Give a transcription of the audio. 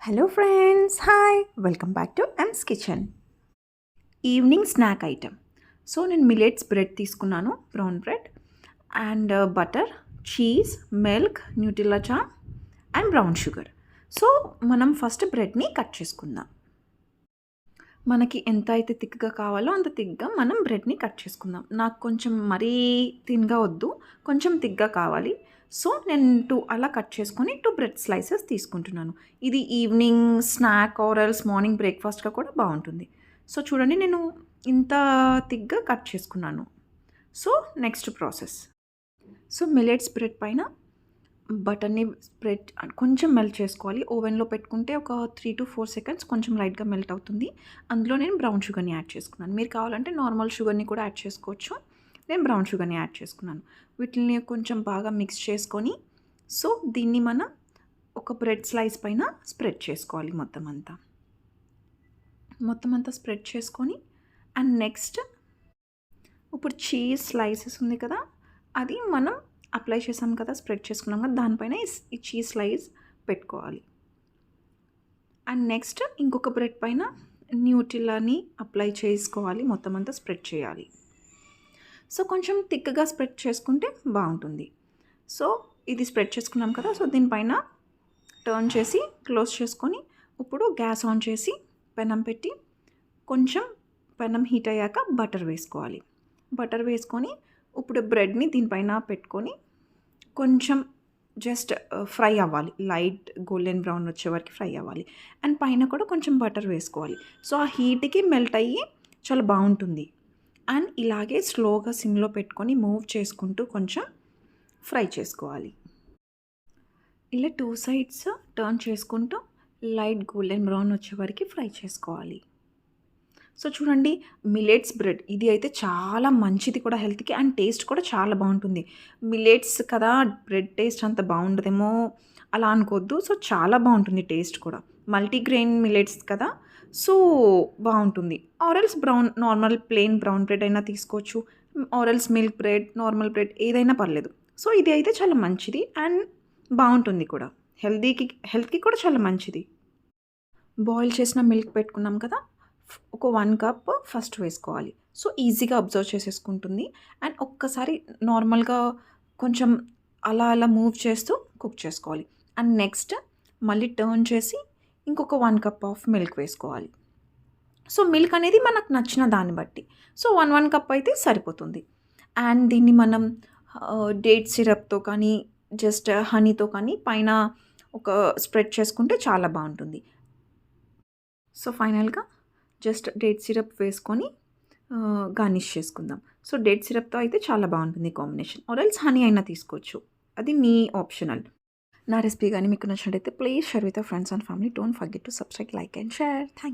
Hello friends, hi, welcome back to M's kitchen. Evening snack item. So నేను millets bread తీసుకున్నాను, brown bread and butter, cheese, milk, Nutella jam and brown sugar. So మనం first బ్రెడ్ని cut చేసుకుందాం. మనకి ఎంత అయితే థిక్గా కావాలో అంత థిక్గా మనం బ్రెడ్ని కట్ చేసుకుందాం. నాకు కొంచెం మరీ థిన్గా వద్దు, కొంచెం థిక్గా కావాలి. సో నేను అలా కట్ చేసుకొని 2 బ్రెడ్ స్లైసెస్ తీసుకుంటున్నాను. ఇది evening snack or else morning బ్రేక్ఫాస్ట్గా కూడా బాగుంటుంది. సో చూడండి, నేను ఇంత థిక్గా కట్ చేసుకున్నాను. So next process. So millets bread పైన బటర్ని స్ప్రెడ్ కొంచెం మెల్ట్ చేసుకోవాలి. ఓవెన్లో పెట్టుకుంటే ఒక 3 to 4 సెకండ్స్ కొంచెం లైట్గా మెల్ట్ అవుతుంది. అందులో నేను బ్రౌన్ షుగర్ని యాడ్ చేసుకున్నాను. మీరు కావాలంటే నార్మల్ షుగర్ని కూడా యాడ్ చేసుకోవచ్చు. నేను బ్రౌన్ షుగర్ని యాడ్ చేసుకున్నాను. వీటిని కొంచెం బాగా మిక్స్ చేసుకొని, సో దీన్ని మనం ఒక బ్రెడ్ స్లైస్ పైన స్ప్రెడ్ చేసుకోవాలి. మొత్తం అంతా స్ప్రెడ్ చేసుకొని, అండ్ నెక్స్ట్ ఇప్పుడు చీజ్ స్లైసెస్ ఉంది కదా, అది మనం అప్లై చేసాం కదా, స్ప్రెడ్ చేసుకున్నాం కదా, దానిపైన ఈ చీజ్ స్లైస్ పెట్టుకోవాలి. అండ్ నెక్స్ట్ ఇంకొక బ్రెడ్ పైన న్యూటిల్లాని అప్లై చేసుకోవాలి. మొత్తం అంతా స్ప్రెడ్ చేయాలి. సో కొంచెం థిక్గా స్ప్రెడ్ చేసుకుంటే బాగుంటుంది. సో ఇది స్ప్రెడ్ చేసుకున్నాం కదా, సో దీనిపైన టర్న్ చేసి క్లోజ్ చేసుకొని, ఇప్పుడు గ్యాస్ ఆన్ చేసి పెనం పెట్టి, కొంచెం పెనం హీట్ అయ్యాక బటర్ వేసుకోవాలి. బటర్ వేసుకొని ఇప్పుడు బ్రెడ్ని దీనిపైన పెట్టుకొని కొంచెం జస్ట్ ఫ్రై అవ్వాలి. లైట్ గోల్డెన్ బ్రౌన్ వచ్చే వరకు ఫ్రై అవ్వాలి. అండ్ పైన కూడా కొంచెం బటర్ వేసుకోవాలి. సో ఆ హీట్కి మెల్ట్ అయ్యి చాలా బాగుంటుంది. అండ్ ఇలాగే స్లోగా సిమ్లో పెట్టుకొని మూవ్ చేసుకుంటూ కొంచెం ఫ్రై చేసుకోవాలి. ఇలా 2 సైడ్స్ టర్న్ చేసుకుంటూ లైట్ గోల్డెన్ బ్రౌన్ వచ్చే వరకు ఫ్రై చేసుకోవాలి. సో చూడండి, మిలెట్స్ బ్రెడ్ ఇది అయితే చాలా మంచిది కూడా హెల్త్కి, అండ్ టేస్ట్ కూడా చాలా బాగుంటుంది. మిలెట్స్ కదా, బ్రెడ్ టేస్ట్ అంత బాగుండదేమో అలా అనుకోవద్దు. సో చాలా బాగుంటుంది టేస్ట్ కూడా. మల్టీగ్రెయిన్ మిలెట్స్ కదా, సో బాగుంటుంది. Or else normal plain brown bread అయినా తీసుకోవచ్చు, or else milk bread, normal bread ఏదైనా పర్లేదు. సో ఇది అయితే చాలా మంచిది అండ్ బాగుంటుంది కూడా. హెల్త్కి కూడా చాలా మంచిది. బాయిల్ చేసిన మిల్క్ పెట్టుకున్నాం కదా, ఒక 1 కప్ ఫస్ట్ వేసుకోవాలి. సో ఈజీగా అబ్జర్వ్ చేసేసుకుంటుంది. అండ్ ఒక్కసారి నార్మల్గా కొంచెం అలా మూవ్ చేస్తూ కుక్ చేసుకోవాలి. అండ్ నెక్స్ట్ మళ్ళీ టర్న్ చేసి ఇంకొక 1 కప్ ఆఫ్ మిల్క్ వేసుకోవాలి. సో మిల్క్ అనేది మనకు నచ్చిన దాన్ని బట్టి, సో 1 కప్ అయితే సరిపోతుంది. అండ్ దీన్ని మనం డేట్ సిరప్తో కానీ జస్ట్ హనీతో కానీ పైన ఒక స్ప్రెడ్ చేసుకుంటే చాలా బాగుంటుంది. సో ఫైనల్గా జస్ట్ డేట్ సిరప్ వేసుకొని గార్నిష్ చేసుకుందాం. సో డేట్ సిరప్తో అయితే చాలా బాగుంటుంది కాంబినేషన్. ఆరెల్స్ హనీ అయినా తీసుకోవచ్చు, అది మీ ఆప్షనల్. నా రెసిపీ కానీ మీకు నచ్చినట్టయితే please share with your friends and family. Don't forget to subscribe, like and share. Thank you.